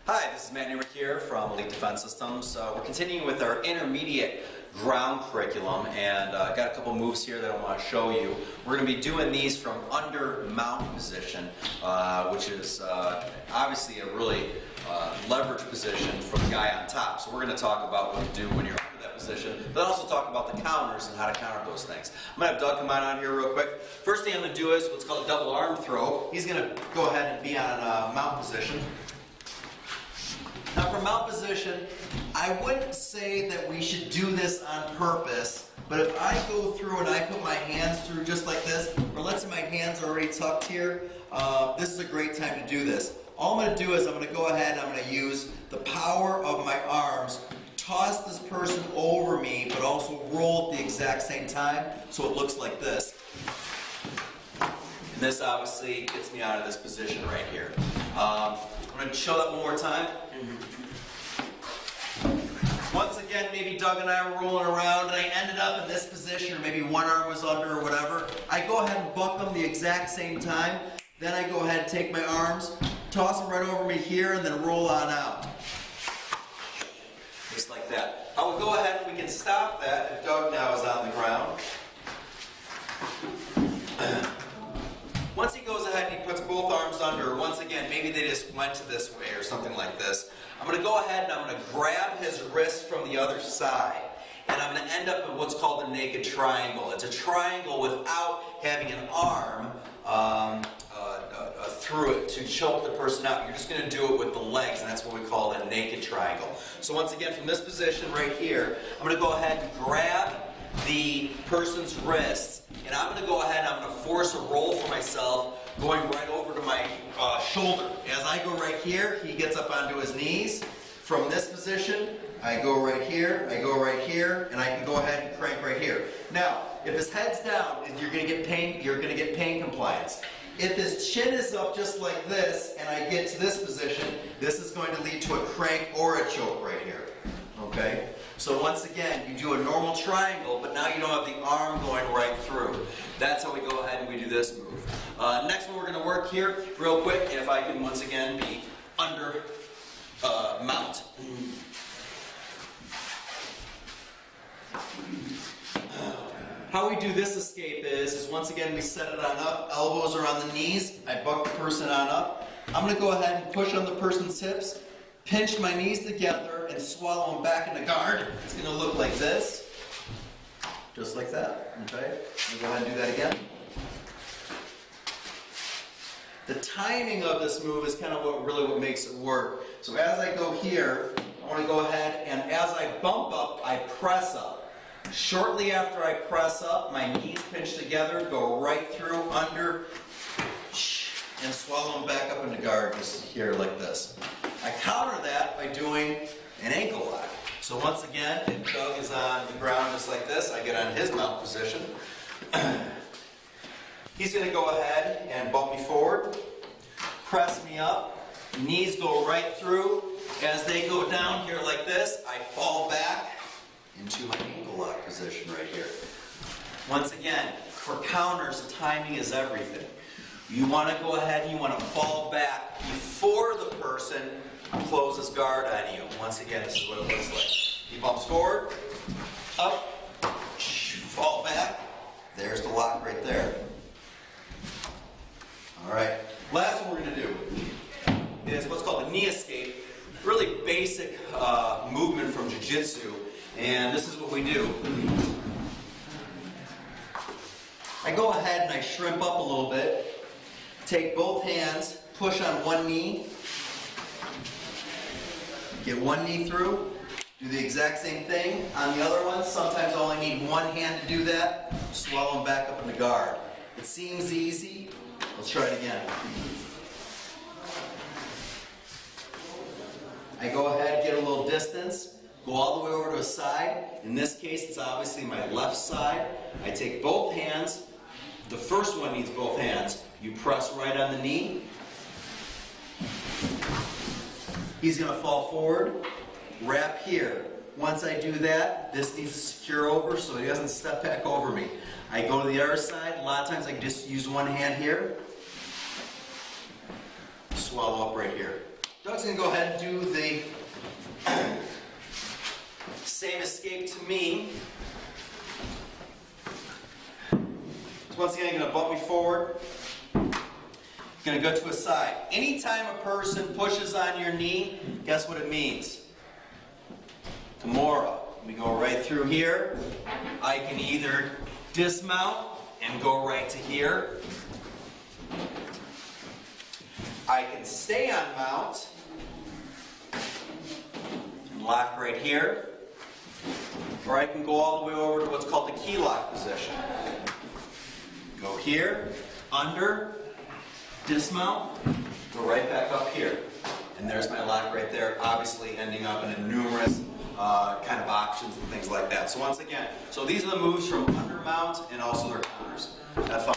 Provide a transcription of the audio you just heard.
Hi, this is Matt Newrick here from Elite Defense Systems. We're continuing with our intermediate ground curriculum, and got a couple moves here that I want to show you. We're going to be doing these from under mount position, which is obviously a really leverage position for the guy on top. So we're going to talk about what to do when you're under that position, but also talk about the counters and how to counter those things. I'm going to have Doug come on here real quick. First thing I'm going to do is what's called a double arm throw. He's going to go ahead and be on mount position. Now, for mount position, I wouldn't say that we should do this on purpose, but if I go through and I put my hands through just like this, or let's say my hands are already tucked here, this is a great time to do this. All I'm going to do is I'm going to go ahead and I'm going to use the power of my arms, toss this person over me, but also roll at the exact same time, so it looks like this. And this obviously gets me out of this position right here. I'm going to show that one more time. Once again, maybe Doug and I were rolling around and I ended up in this position, or maybe one arm was under or whatever. I go ahead and buck them the exact same time. Then I go ahead and take my arms, toss them right over me here, and then roll on out. Just like that. I will go ahead and we can stop that if Doug now is on the ground. Once he goes ahead and he puts both arms under, once again, maybe they just went to this way or something like this. I'm going to go ahead and I'm going to grab his wrist from the other side. And I'm going to end up in what's called a naked triangle. It's a triangle without having an arm through it to choke the person out. You're just going to do it with the legs, and that's what we call a naked triangle. So once again, from this position right here, I'm going to go ahead and grab the person's wrists, and I'm going to go ahead and I'm going to force a roll for myself, going right over to my shoulder. As I go right here, he gets up onto his knees. From this position, I go right here, and I can go ahead and crank right here. Now, if his head's down, you're going to get pain compliance. If his chin is up just like this, and I get to this position, this is going to lead to a crank or a choke right here. Okay? So once again, you do a normal triangle, but now you don't have the arm going right through. That's how we go ahead and we do this move. Next one we're going to work here real quick, if I can once again be under mount. How we do this escape is once again we set it on up, elbows are on the knees, I buck the person on up. I'm going to go ahead and push on the person's hips, pinch my knees together, and swallow them back into guard. It's going to look like this, just like that. Okay, I'm going to go ahead and do that again. The timing of this move is kind of what makes it work. So as I go here, I want to go ahead and as I bump up, I press up. Shortly after I press up, my knees pinch together, go right through, under, and swallow them back up into guard, just here like this. I counter that by doing an ankle lock. So once again, if Doug is on the ground just like this, I get on his mount position. He's going to go ahead and bump me forward, press me up, knees go right through. As they go down here like this, I fall back into my ankle lock position right here. Once again, for counters, timing is everything. You want to go ahead and you want to fall back before the person closes guard on you. Once again, this is what it looks like. He bumps forward, up, fall back. There's the lock right there. All right. Last one we're going to do is what's called a knee escape. Really basic movement from jiu-jitsu. And this is what we do. I go ahead and I shrimp up a little bit, take both hands, push on one knee, get one knee through, do the exact same thing on the other one. Sometimes I only need one hand to do that, swallow them back up into guard. It seems easy. Let's try it again. I go ahead, get a little distance, go all the way over to a side. In this case, it's obviously my left side. I take both hands. The first one needs both hands. You press right on the knee. He's going to fall forward, wrap here. Once I do that, this needs to secure over so he doesn't step back over me. I go to the other side. A lot of times I can just use one hand here. Swallow up right here. Doug's going to go ahead and do the same escape to me. So once again, I'm going to bump me forward. Going to go to a side. Anytime a person pushes on your knee, guess what it means? Kimura. We go right through here. I can either dismount and go right to here. I can stay on mount and lock right here. Or I can go all the way over to what's called the key lock position. Go here, under, dismount, go right back up here. And there's my lock right there, obviously ending up in numerous kind of options and things like that. So once again, so these are the moves from under mount and also their counters. Have fun.